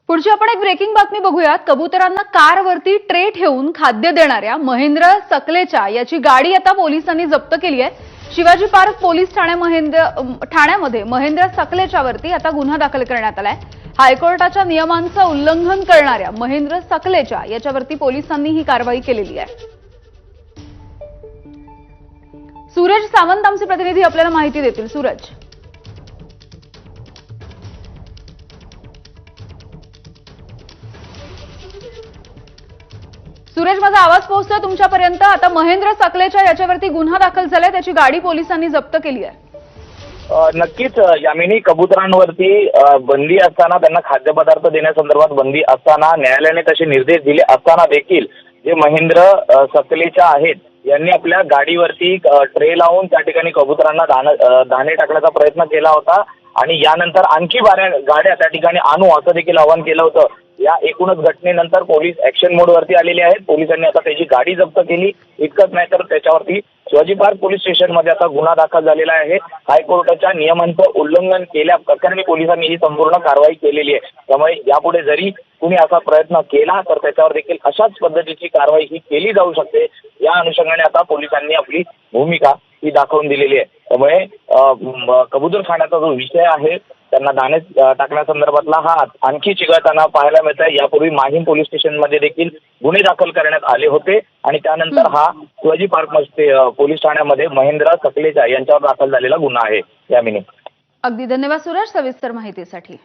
पुढची आपण एक ब्रेकिंग बातमी बघूयात। कबुतरांना कारवरती ट्रे ठेवून खाद्य देणाऱ्या महेंद्र सकलेचा याची गाडी आता पोलिसांनी जप्त केली आहे। शिवाजी पार्क पोलीस ठाण्यामध्ये महेंद्र सकलेच्यावरती आता गुन्हा दाखल करण्यात आलाय। हायकोर्टाच्या नियमांचं उल्लंघन करणाऱ्या महेंद्र सकलेचा याच्यावरती पोलिसांनी ही कारवाई केलेली आहे। सूरज सावंत आमचे प्रतिनिधी आपल्याला माहिती देतील। सूरज, सूरज, माझा आवाज पोहोचतोय तुमच्यापर्यंत। आता महेंद्र सकलेचा याच्यावरती गुन्हा दाखल झालाय, त्याची गाडी पोलिसांनी जप्त केली आहे। नक्कीच यामिनी, कबुतरांवरती बंदी असताना, त्यांना खाद्यपदार्थ देण्यासंदर्भात बंदी असताना न्यायालयाने तसे निर्देश दिले असताना देखील जे महेंद्र सकलेचा आहेत यांनी आपल्या गाडीवरती ट्रे लावून त्या ठिकाणी कबुतरांना दाणे टाकण्याचा प्रयत्न केला होता आणि यानंतर आणखी 12 गाड्या त्या ठिकाणी आणू असं देखील आवाहन केलं होतं। या एकूणच घटनेनंतर पोलीस ऍक्शन मोडवरती आलेले आहेत। पोलिसांनी आता त्याची गाडी जप्त केली। इतकंच नाही तर त्याच्यावरती शिवाजी पार्क पोलीस स्टेशनमध्ये आता गुन्हा दाखल झालेला आहे। हायकोर्टाच्या नियमांचं उल्लंघन केल्या प्रकरणी पोलिसांनी ही संपूर्ण कारवाई केलेली आहे। त्यामुळे यापुढे जरी कुणी असा प्रयत्न केला तर त्याच्यावर देखील अशाच पद्धतीची कारवाई ही केली जाऊ शकते। या अनुषंगाने आता पोलिसांनी आपली भूमिका ही दाखवून दिलेली आहे। त्यामुळे कबूतर खाण्याचा जो विषय आहे, त्यांना दाणे टाकण्यासंदर्भातला हा आणखी चिघळताना पाहायला मिळत आहे। यापूर्वी माहीम पोलीस स्टेशनमध्ये देखील गुन्हे दाखल करण्यात आले होते आणि त्यानंतर हा शिवाजी पार्क पोलीस ठाण्यामध्ये महेंद्र सकलेचा यांच्यावर दाखल झालेला गुन्हा आहे। यामिनी, अगदी धन्यवाद सूरज सविस्तर माहितीसाठी।